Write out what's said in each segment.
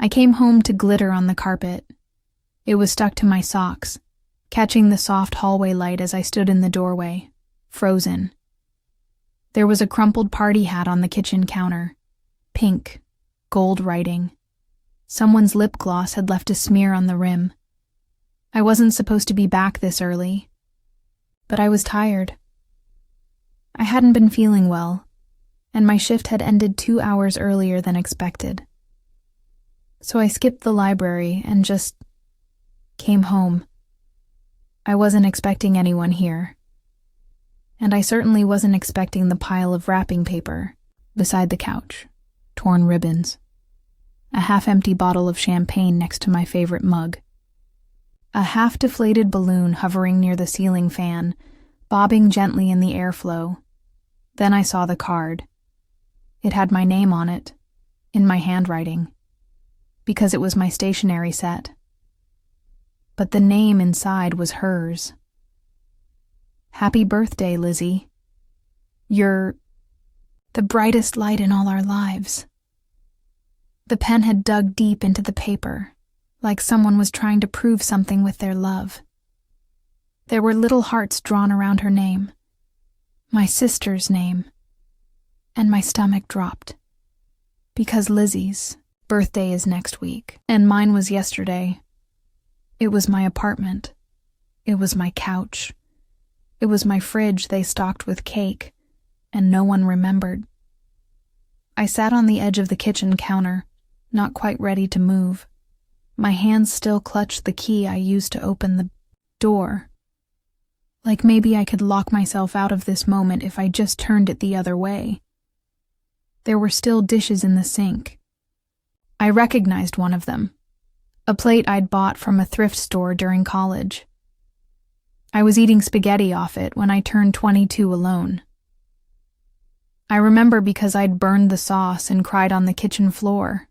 I came home to glitter on the carpet. It was stuck to my socks, catching the soft hallway light as I stood in the doorway, frozen. There was a crumpled party hat on the kitchen counter. Pink, gold writing. Someone's lip gloss had left a smear on the rim. I wasn't supposed to be back this early, but I was tired. I hadn't been feeling well, and my shift had ended 2 hours earlier than expected. So I skipped the library and just came home. I wasn't expecting anyone here, and I certainly wasn't expecting the pile of wrapping paper beside the couch, torn ribbons, a half-empty bottle of champagne next to my favorite mug, a half-deflated balloon hovering near the ceiling fan, bobbing gently in the airflow. Then I saw the card. It had my name on it, in my handwriting, because it was my stationery set. But the name inside was hers. Happy birthday, Lizzie. You're the brightest light in all our lives. The pen had dug deep into the paper, like someone was trying to prove something with their love. There were little hearts drawn around her name, my sister's name, and my stomach dropped. Because Lizzie's birthday is next week, and mine was yesterday. It was my apartment. It was my couch. It was my fridge they stocked with cake, and no one remembered. I sat on the edge of the kitchen counter, not quite ready to move. My hands still clutched the key I used to open the door. Like maybe I could lock myself out of this moment if I just turned it the other way. There were still dishes in the sink. I recognized one of them, a plate I'd bought from a thrift store during college. I was eating spaghetti off it when I turned 22 alone. I remember because I'd burned the sauce and cried on the kitchen floor.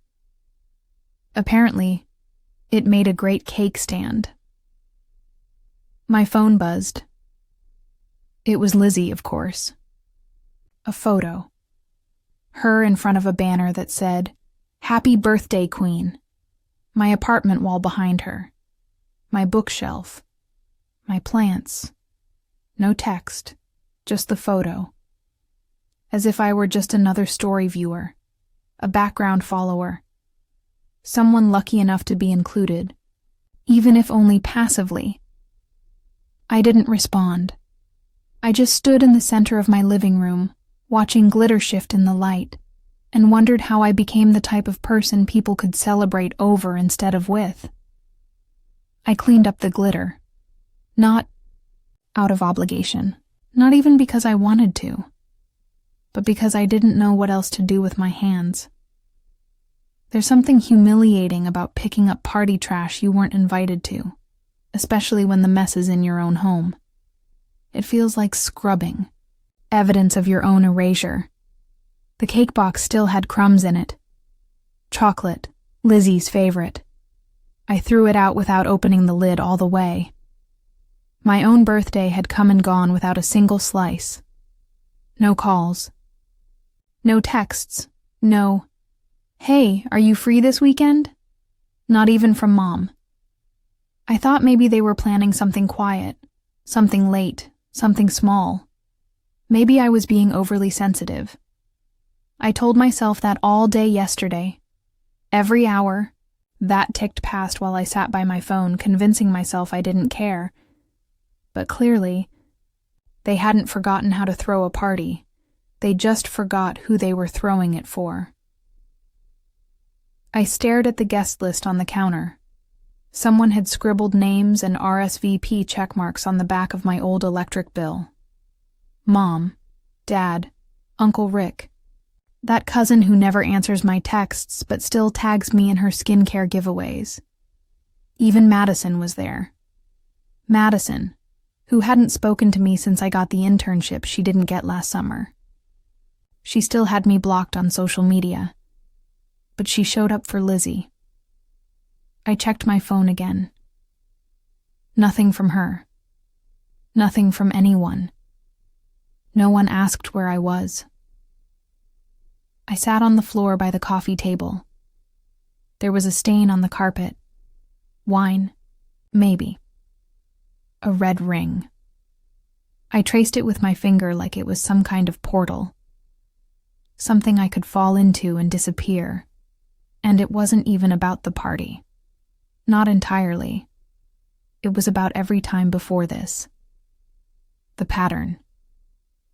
Apparently, it made a great cake stand. My phone buzzed. It was Lizzie, of course. A photo. Her in front of a banner that said, "Happy Birthday, Queen." My apartment wall behind her. My bookshelf. My plants. No text, just the photo. As if I were just another story viewer, a background follower. Someone lucky enough to be included, even if only passively. I didn't respond. I just stood in the center of my living room, watching glitter shift in the light, and wondered how I became the type of person people could celebrate over instead of with. I cleaned up the glitter. Not out of obligation, not even because I wanted to, but because I didn't know what else to do with my hands. There's something humiliating about picking up party trash you weren't invited to, especially when the mess is in your own home. It feels like scrubbing, evidence of your own erasure. The cake box still had crumbs in it. Chocolate, Lizzie's favorite. I threw it out without opening the lid all the way. My own birthday had come and gone without a single slice. No calls. No texts. No, "Hey, are you free this weekend?" Not even from Mom. I thought maybe they were planning something quiet, something late, something small. Maybe I was being overly sensitive. I told myself that all day yesterday. Every hour, that ticked past while I sat by my phone, convincing myself I didn't care. But clearly, they hadn't forgotten how to throw a party. They just forgot who they were throwing it for. I stared at the guest list on the counter. Someone had scribbled names and RSVP checkmarks on the back of my old electric bill. Mom, Dad, Uncle Rick, that cousin who never answers my texts but still tags me in her skincare giveaways. Even Madison was there. Madison, who hadn't spoken to me since I got the internship she didn't get last summer. She still had me blocked on social media. But she showed up for Lizzie. I checked my phone again. Nothing from her. Nothing from anyone. No one asked where I was. I sat on the floor by the coffee table. There was a stain on the carpet. Wine, maybe. A red ring. I traced it with my finger like it was some kind of portal. Something I could fall into and disappear. And it wasn't even about the party. Not entirely. It was about every time before this. The pattern.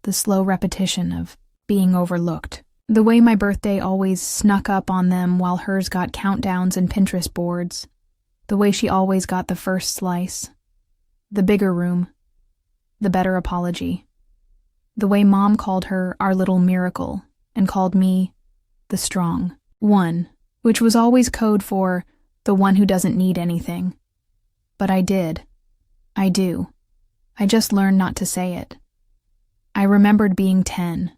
The slow repetition of being overlooked. The way my birthday always snuck up on them while hers got countdowns and Pinterest boards. The way she always got the first slice. The bigger room. The better apology. The way Mom called her our little miracle and called me the strong one, which was always code for the one who doesn't need anything. But I did. I do. I just learned not to say it. I remembered being 10.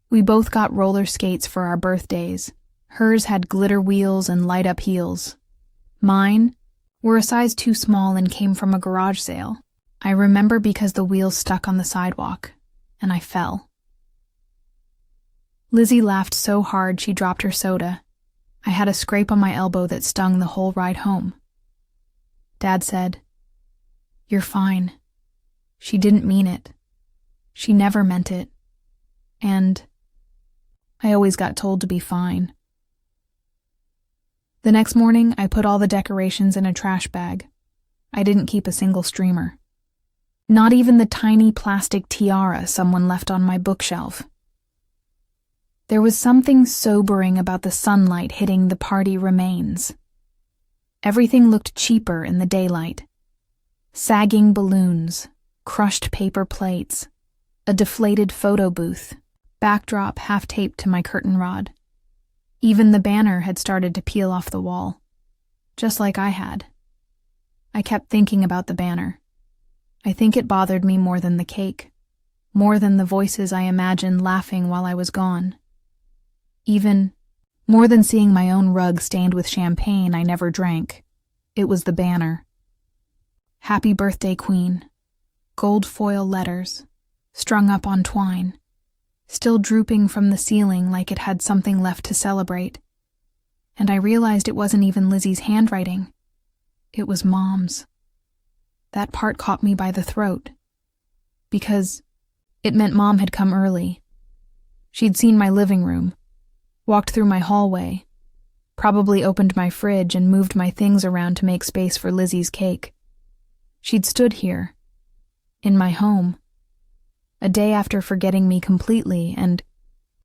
We both got roller skates for our birthdays. Hers had glitter wheels and light-up heels. Mine were a size too small and came from a garage sale. I remember because the wheels stuck on the sidewalk, and I fell. Lizzie laughed so hard she dropped her soda. I had a scrape on my elbow that stung the whole ride home. Dad said, "You're fine. She didn't mean it. She never meant it. And I always got told to be fine." The next morning, I put all the decorations in a trash bag. I didn't keep a single streamer. Not even the tiny plastic tiara someone left on my bookshelf. There was something sobering about the sunlight hitting the party remains. Everything looked cheaper in the daylight. Sagging balloons, crushed paper plates, a deflated photo booth, backdrop half-taped to my curtain rod. Even the banner had started to peel off the wall, just like I had. I kept thinking about the banner. I think it bothered me more than the cake, more than the voices I imagined laughing while I was gone. Even more than seeing my own rug stained with champagne I never drank. It was the banner. Happy Birthday, Queen. Gold foil letters, strung up on twine, still drooping from the ceiling like it had something left to celebrate. And I realized it wasn't even Lizzie's handwriting. It was Mom's. That part caught me by the throat, because it meant Mom had come early. She'd seen my living room, walked through my hallway, probably opened my fridge and moved my things around to make space for Lizzie's cake. She'd stood here, in my home, a day after forgetting me completely, and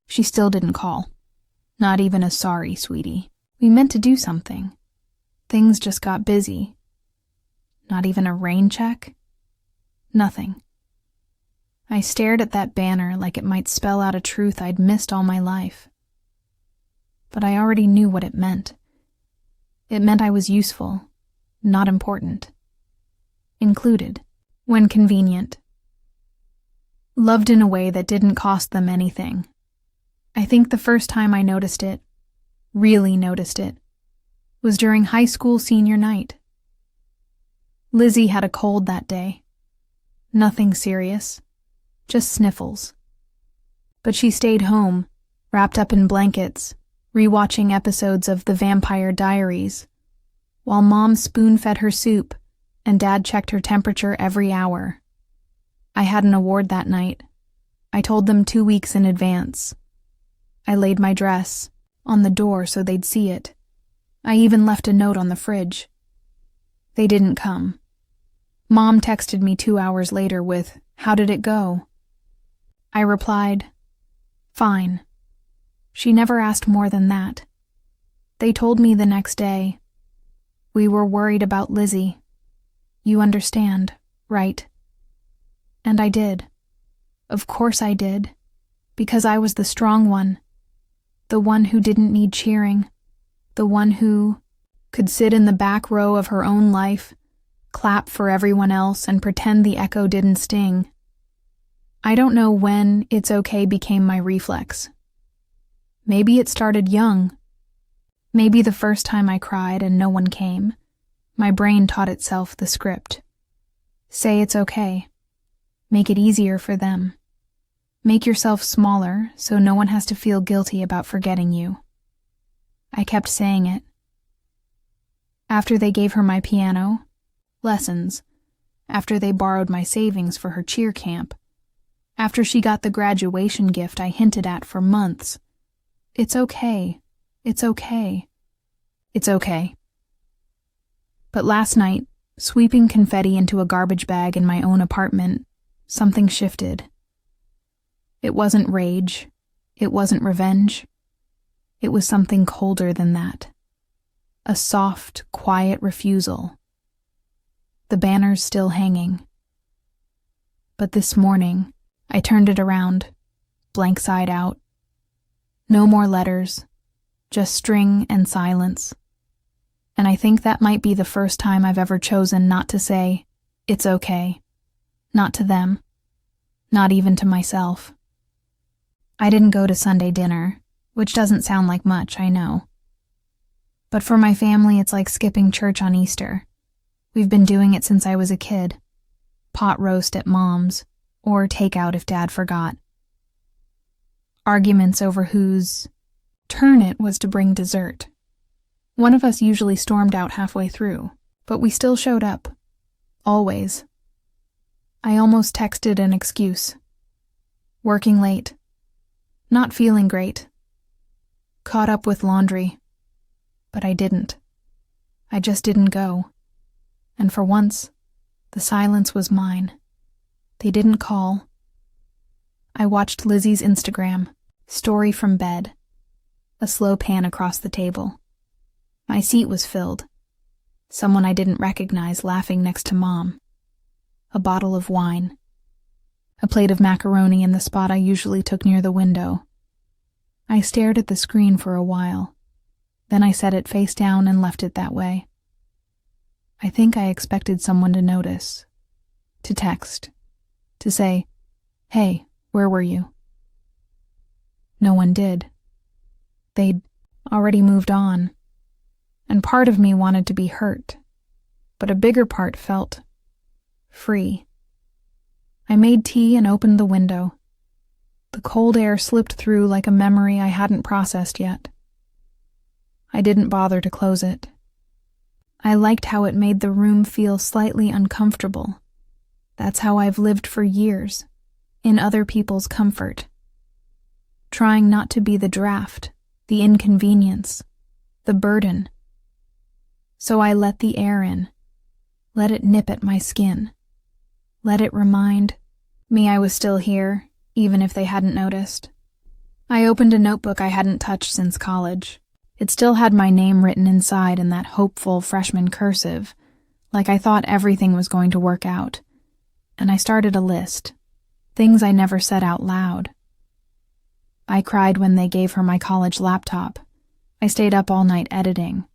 she still didn't call. Not even a sorry, sweetie. We meant to do something. Things just got busy. Not even a rain check? Nothing. I stared at that banner like it might spell out a truth I'd missed all my life. But I already knew what it meant. It meant I was useful, not important. Included, when convenient. Loved in a way that didn't cost them anything. I think the first time I noticed it, really noticed it, was during high school senior night. Lizzie had a cold that day. Nothing serious, just sniffles. But she stayed home, wrapped up in blankets, rewatching episodes of The Vampire Diaries, while Mom spoon-fed her soup and Dad checked her temperature every hour. I had an award that night. I told them 2 weeks in advance. I laid my dress on the door so they'd see it. I even left a note on the fridge. They didn't come. Mom texted me 2 hours later with, "How did it go?" I replied, "Fine." She never asked more than that. They told me the next day, "We were worried about Lizzie. You understand, right?" And I did. Of course I did. Because I was the strong one. The one who didn't need cheering. The one who could sit in the back row of her own life, clap for everyone else, and pretend the echo didn't sting. I don't know when it's okay became my reflex. Maybe it started young. Maybe the first time I cried and no one came, my brain taught itself the script. Say it's okay. Make it easier for them. Make yourself smaller so no one has to feel guilty about forgetting you. I kept saying it, After they gave her my piano lessons, after they borrowed my savings for her cheer camp, after she got the graduation gift I hinted at for months. It's okay. It's okay. It's okay. But last night, sweeping confetti into a garbage bag in my own apartment, something shifted. It wasn't rage. It wasn't revenge. It was something colder than that. A soft, quiet refusal. The banner's still hanging. But this morning, I turned it around, blank side out. No more letters, just string and silence. And I think that might be the first time I've ever chosen not to say, it's okay. Not to them. Not even to myself. I didn't go to Sunday dinner, which doesn't sound like much, I know. But for my family, it's like skipping church on Easter. We've been doing it since I was a kid. Pot roast at Mom's, or takeout if Dad forgot. Arguments over whose turn it was to bring dessert. One of us usually stormed out halfway through, but we still showed up. Always. I almost texted an excuse. Working late. Not feeling great. Caught up with laundry. But I didn't. I just didn't go. And for once, the silence was mine. They didn't call. I watched Lizzie's Instagram, story from bed. A slow pan across the table. My seat was filled. Someone I didn't recognize laughing next to Mom. A bottle of wine. A plate of macaroni in the spot I usually took near the window. I stared at the screen for a while. Then I set it face down and left it that way. I think I expected someone to notice. To text. To say, hey, where were you? No one did. They'd already moved on. And part of me wanted to be hurt. But a bigger part felt free. I made tea and opened the window. The cold air slipped through like a memory I hadn't processed yet. I didn't bother to close it. I liked how it made the room feel slightly uncomfortable. That's how I've lived for years, in other people's comfort. Trying not to be the draft, the inconvenience, the burden. So I let the air in, let it nip at my skin, let it remind me I was still here, even if they hadn't noticed. I opened a notebook I hadn't touched since college. It still had my name written inside in that hopeful freshman cursive, like I thought everything was going to work out. And I started a list, things I never said out loud. I cried when they gave her my college laptop. I stayed up all night editing.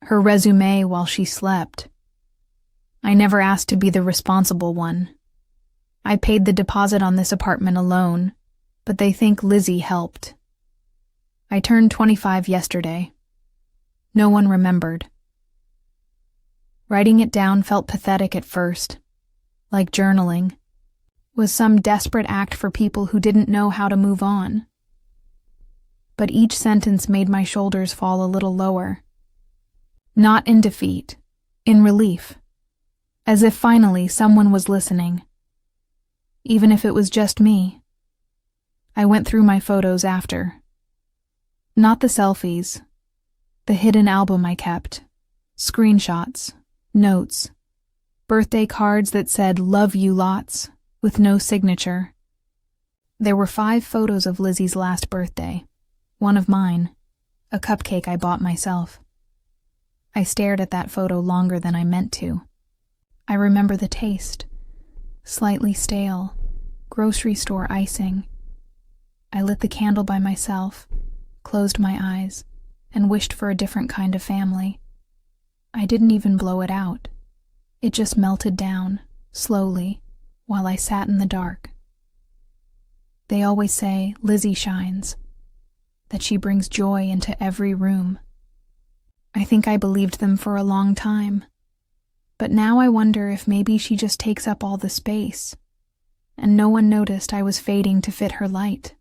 Her resume while she slept. I never asked to be the responsible one. I paid the deposit on this apartment alone, but they think Lizzie helped. I turned 25 yesterday. No one remembered. Writing it down felt pathetic at first, like journaling, was some desperate act for people who didn't know how to move on. But each sentence made my shoulders fall a little lower. Not in defeat, in relief, as if finally someone was listening. Even if it was just me. I went through my photos after. Not the selfies, the hidden album I kept, screenshots, notes, birthday cards that said love you lots, with no signature. There were 5 photos of Lizzie's last birthday, one of mine, a cupcake I bought myself. I stared at that photo longer than I meant to. I remember the taste, slightly stale, grocery store icing. I lit the candle by myself, closed my eyes, and wished for a different kind of family. I didn't even blow it out. It just melted down, slowly, while I sat in the dark. They always say Lizzie shines, that she brings joy into every room. I think I believed them for a long time, but now I wonder if maybe she just takes up all the space, and no one noticed I was fading to fit her light.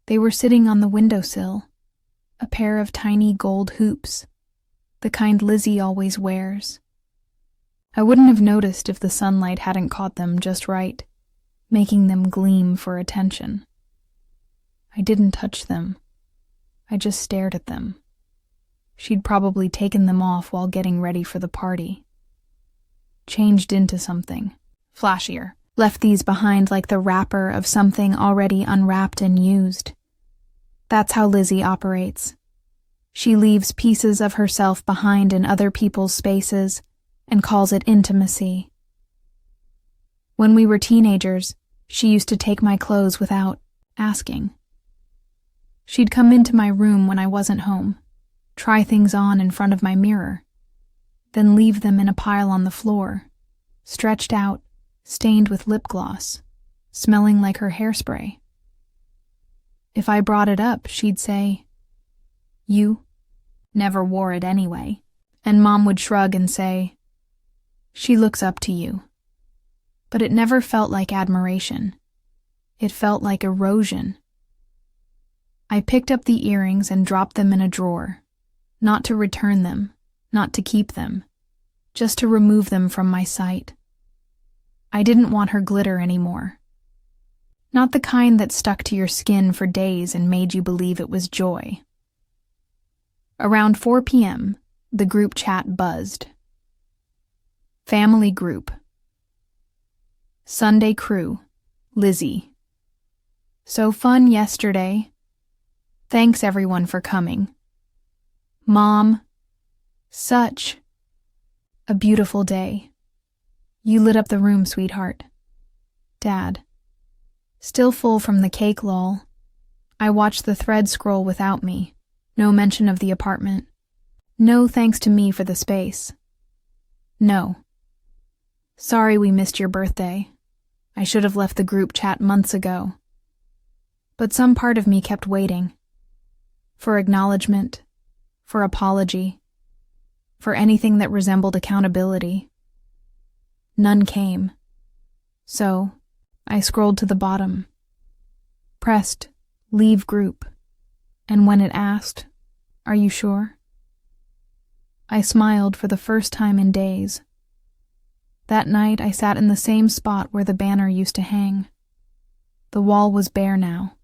They were sitting on the windowsill, a pair of tiny gold hoops. the kind Lizzie always wears. I wouldn't have noticed if the sunlight hadn't caught them just right, making them gleam for attention. I didn't touch them. I just stared at them. She'd probably taken them off while getting ready for the party. Changed into something flashier. Left these behind like the wrapper of something already unwrapped and used. That's how Lizzie operates. She leaves pieces of herself behind in other people's spaces and calls it intimacy. When we were teenagers, she used to take my clothes without asking. She'd come into my room when I wasn't home, try things on in front of my mirror, then leave them in a pile on the floor, stretched out, stained with lip gloss, smelling like her hairspray. If I brought it up, she'd say, "You never wore it anyway," and Mom would shrug and say, "She looks up to you." But it never felt like admiration. It felt like erosion. I picked up the earrings and dropped them in a drawer, not to return them, not to keep them, just to remove them from my sight. I didn't want her glitter anymore. Not the kind that stuck to your skin for days and made you believe it was joy. Around 4 p.m., the group chat buzzed. Family group. Sunday crew, Lizzie. So fun yesterday. Thanks everyone for coming. Mom, such a beautiful day. You lit up the room, sweetheart. Dad. Still full from the cake lol. I watched the thread scroll without me. No mention of the apartment. No thanks to me for the space. No. Sorry we missed your birthday. I should have left the group chat months ago. But some part of me kept waiting. For acknowledgement. For apology. For anything that resembled accountability. None came. So, I scrolled to the bottom. Pressed leave group. And when it asked, "Are you sure?" I smiled for the first time in days. That night I sat in the same spot where the banner used to hang. The wall was bare now.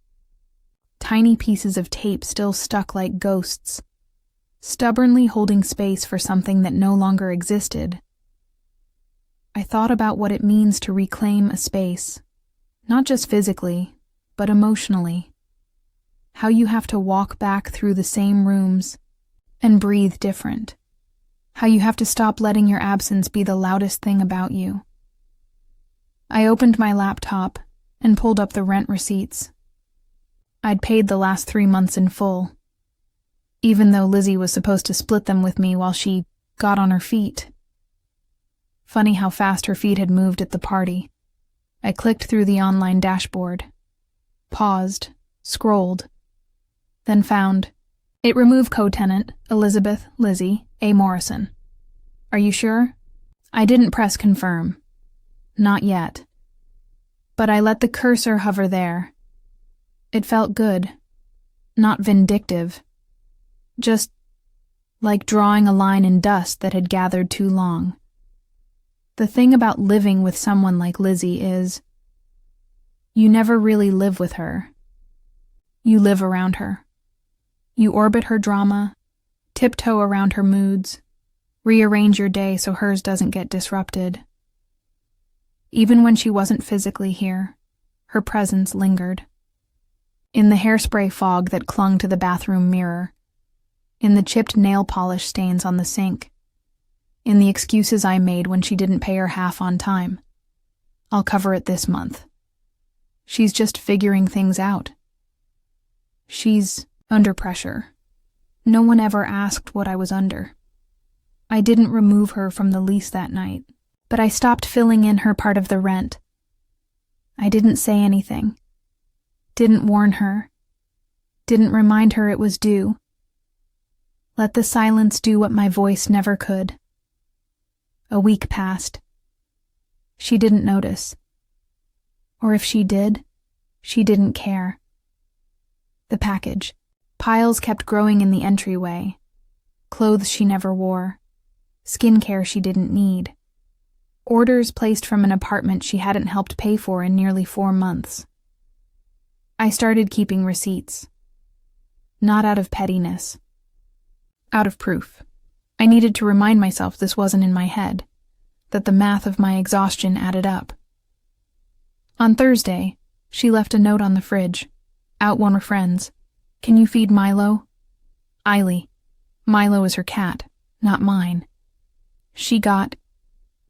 Tiny pieces of tape still stuck like ghosts, stubbornly holding space for something that no longer existed. I thought about what it means to reclaim a space, not just physically, but emotionally. How you have to walk back through the same rooms and breathe different. How you have to stop letting your absence be the loudest thing about you. I opened my laptop and pulled up the rent receipts. I'd paid the last 3 months in full, even though Lizzie was supposed to split them with me while she got on her feet. Funny how fast her feet had moved at the party. I clicked through the online dashboard, paused, scrolled, then found, "It removed co-tenant, Elizabeth, Lizzie, A. Morrison. Are you sure?" I didn't press confirm. Not yet. But I let the cursor hover there. It felt good. Not vindictive. Just like drawing a line in dust that had gathered too long. The thing about living with someone like Lizzie is, you never really live with her. You live around her. You orbit her drama, tiptoe around her moods, rearrange your day so hers doesn't get disrupted. Even when she wasn't physically here, her presence lingered. In the hairspray fog that clung to the bathroom mirror, in the chipped nail polish stains on the sink, in the excuses I made when she didn't pay her half on time. I'll cover it this month. She's just figuring things out. She's under pressure. No one ever asked what I was under. I didn't remove her from the lease that night, but I stopped filling in her part of the rent. I didn't say anything. Didn't warn her. Didn't remind her it was due. Let the silence do what my voice never could. A week passed. She didn't notice. Or if she did, she didn't care. The package. Piles kept growing in the entryway. clothes she never wore, skincare she didn't need, orders placed from an apartment she hadn't helped pay for in nearly 4 months. I started keeping receipts. Not out of pettiness. Out of proof. I needed to remind myself this wasn't in my head, that the math of my exhaustion added up. On Thursday, she left a note on the fridge. Out one of friends. Can you feed Milo? Eiley. Milo is her cat, not mine. She got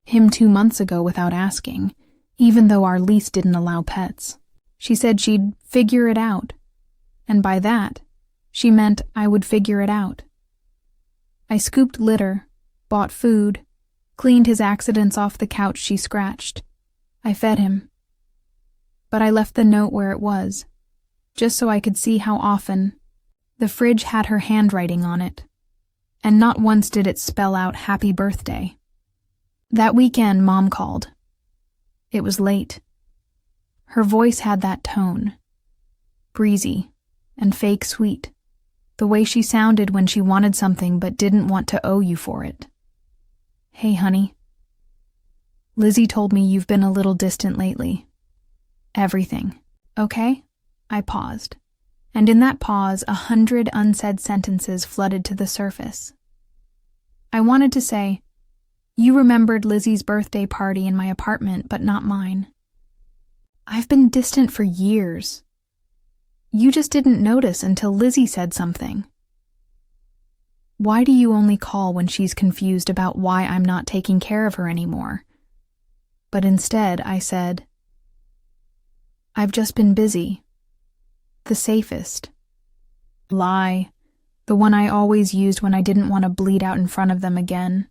him 2 months ago without asking, even though our lease didn't allow pets. She said she'd figure it out, and by that, she meant I would figure it out. I scooped litter, bought food, cleaned his accidents off the couch she scratched. I fed him. But I left the note where it was, just so I could see how often. The fridge had her handwriting on it, and not once did it spell out happy birthday. That weekend, Mom called. It was late. Her voice had that tone, breezy and fake sweet, the way she sounded when she wanted something but didn't want to owe you for it. Hey, honey. Lizzie told me you've been a little distant lately. Everything. Okay? I paused. And in that pause, 100 unsaid sentences flooded to the surface. I wanted to say, you remembered Lizzie's birthday party in my apartment, but not mine. I've been distant for years. You just didn't notice until Lizzie said something. Why do you only call when she's confused about why I'm not taking care of her anymore? But instead, I said, I've just been busy. The safest lie, the one I always used when I didn't want to bleed out in front of them again.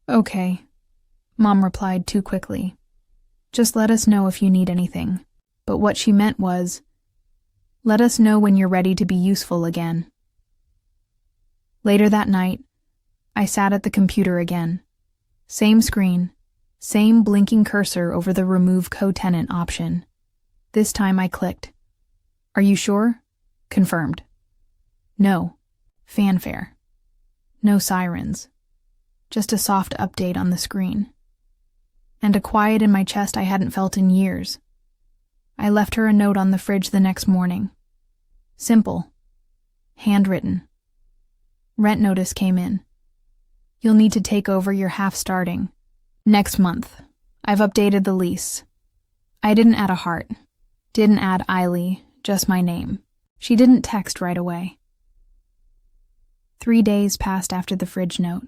Okay, Mom replied too quickly. Just let us know if you need anything. But what she meant was, let us know when you're ready to be useful again. Later that night, I sat at the computer again. Same screen, same blinking cursor over the remove co-tenant option. This time I clicked. Are you sure? Confirmed. No. Fanfare. No sirens. Just a soft update on the screen. And a quiet in my chest I hadn't felt in years. I left her a note on the fridge the next morning. Simple. Handwritten. Rent notice came in. You'll need to take over your half starting. Next month. I've updated the lease. I didn't add a heart. Didn't add Eiley. Just my name. She didn't text right away. 3 days passed after the fridge note.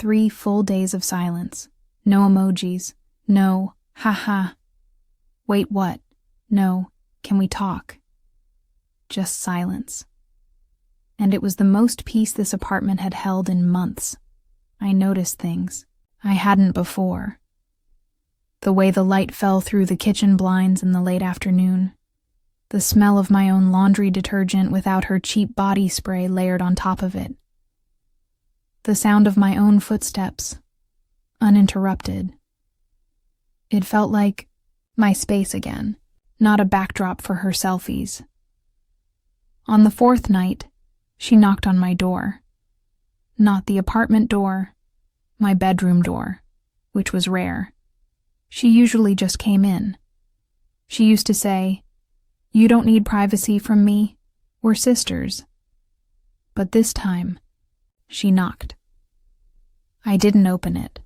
3 full days of silence. No emojis. No, haha. Wait, what? No, can we talk? Just silence. And it was the most peace this apartment had held in months. I noticed things I hadn't before. The way the light fell through the kitchen blinds in the late afternoon. The smell of my own laundry detergent without her cheap body spray layered on top of it. The sound of my own footsteps, uninterrupted. It felt like my space again, not a backdrop for her selfies. On the 4th night, she knocked on my door. Not the apartment door, my bedroom door, which was rare. She usually just came in. She used to say, "You don't need privacy from me. We're sisters." But this time, she knocked. I didn't open it.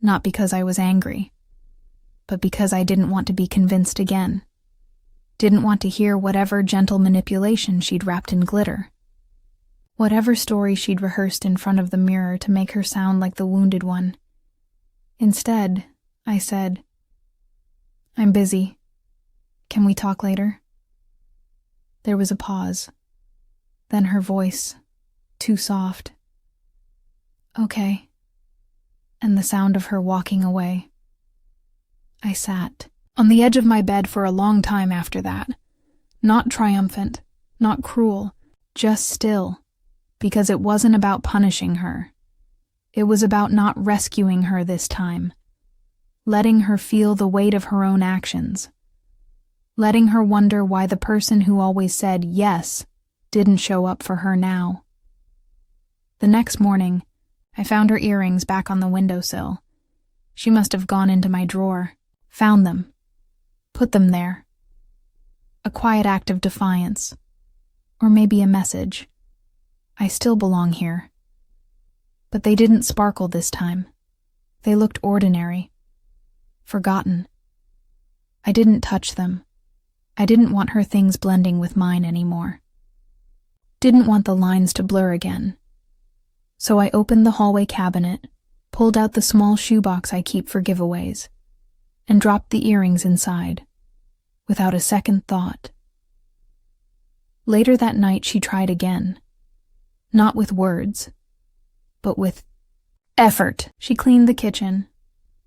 Not because I was angry, but because I didn't want to be convinced again. Didn't want to hear whatever gentle manipulation she'd wrapped in glitter. Whatever story she'd rehearsed in front of the mirror to make her sound like the wounded one. Instead, I said, "I'm busy. Can we talk later?" There was a pause. Then her voice, too soft. "Okay." And the sound of her walking away. I sat on the edge of my bed for a long time after that. Not triumphant, not cruel, just still, because it wasn't about punishing her. It was about not rescuing her this time. Letting her feel the weight of her own actions. Letting her wonder why the person who always said yes didn't show up for her now. The next morning, I found her earrings back on the windowsill. She must have gone into my drawer, found them, put them there. A quiet act of defiance. Or maybe a message. I still belong here. But they didn't sparkle this time. They looked ordinary. Forgotten. I didn't touch them. I didn't want her things blending with mine anymore. Didn't want the lines to blur again. So I opened the hallway cabinet, pulled out the small shoebox I keep for giveaways, and dropped the earrings inside, without a second thought. Later that night she tried again. Not with words, but with effort. She cleaned the kitchen,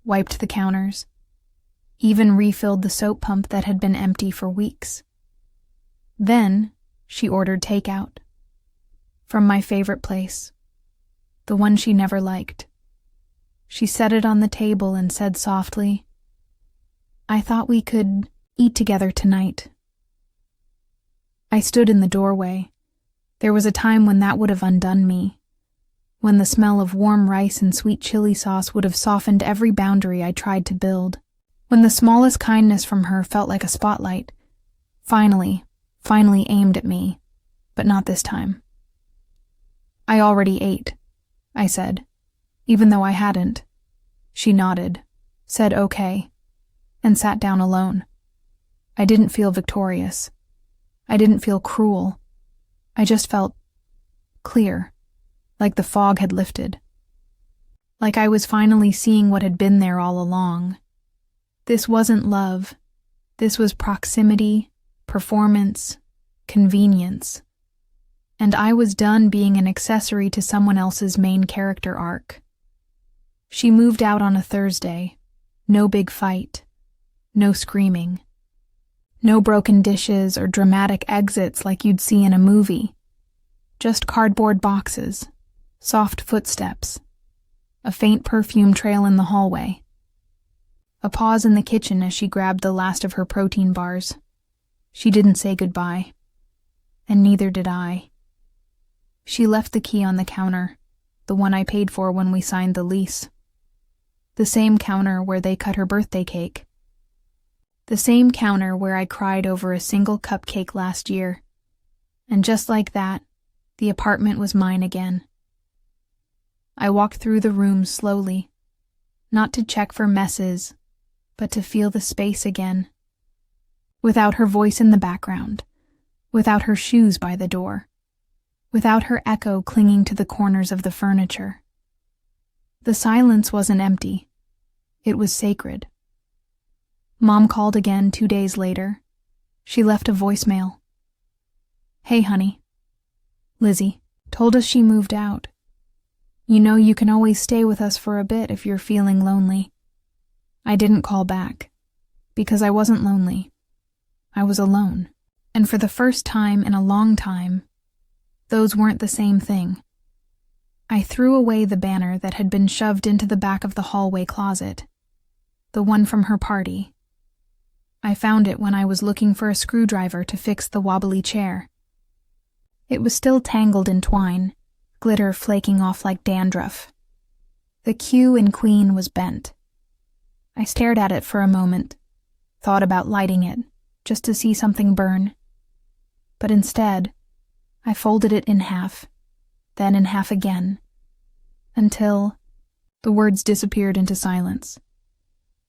wiped the counters, even refilled the soap pump that had been empty for weeks. Then she ordered takeout. From my favorite place, the one she never liked. She set it on the table and said softly, "I thought we could eat together tonight." I stood in the doorway. There was a time when that would have undone me, when the smell of warm rice and sweet chili sauce would have softened every boundary I tried to build, when the smallest kindness from her felt like a spotlight, finally aimed at me, but not this time. "I already ate," I said, even though I hadn't. She nodded, said okay, and sat down alone. I didn't feel victorious. I didn't feel cruel. I just felt clear, like the fog had lifted. Like I was finally seeing what had been there all along. This wasn't love. This was proximity, performance, convenience. And I was done being an accessory to someone else's main character arc. She moved out on a Thursday. No big fight. No screaming. No broken dishes or dramatic exits like you'd see in a movie. Just cardboard boxes, soft footsteps, a faint perfume trail in the hallway. A pause in the kitchen as she grabbed the last of her protein bars. She didn't say goodbye. And neither did I. She left the key on the counter, the one I paid for when we signed the lease. The same counter where they cut her birthday cake. The same counter where I cried over a single cupcake last year. And just like that, the apartment was mine again. I walked through the room slowly, not to check for messes, but to feel the space again. Without her voice in the background, without her shoes by the door, without her echo clinging to the corners of the furniture. The silence wasn't empty. It was sacred. Mom called again 2 days later. She left a voicemail. "Hey, honey. Lizzie told us she moved out. You know you can always stay with us for a bit if you're feeling lonely." I didn't call back, because I wasn't lonely. I was alone. And for the first time in a long time, those weren't the same thing. I threw away the banner that had been shoved into the back of the hallway closet, the one from her party. I found it when I was looking for a screwdriver to fix the wobbly chair. It was still tangled in twine, glitter flaking off like dandruff. The Q in Queen was bent. I stared at it for a moment, thought about lighting it, just to see something burn. But instead, I folded it in half, then in half again, until the words disappeared into silence.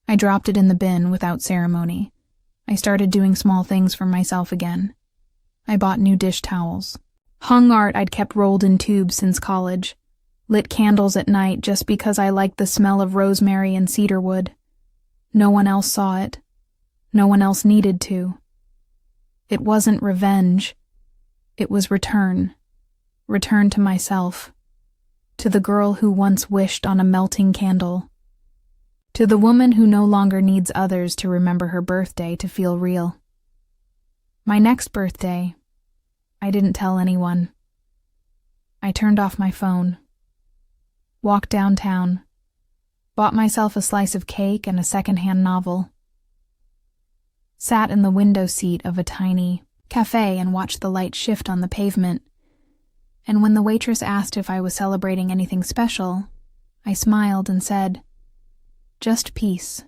I dropped it in the bin without ceremony. I started doing small things for myself again. I bought new dish towels, hung art I'd kept rolled in tubes since college, lit candles at night just because I liked the smell of rosemary and cedarwood. No one else saw it. No one else needed to. It wasn't revenge. It was return. Return to myself. To the girl who once wished on a melting candle. To the woman who no longer needs others to remember her birthday to feel real. My next birthday, I didn't tell anyone. I turned off my phone. Walked downtown. Bought myself a slice of cake and a secondhand novel. Sat in the window seat of a tiny cafe and watched the light shift on the pavement. and when the waitress asked if I was celebrating anything special, I smiled and said, "Just peace."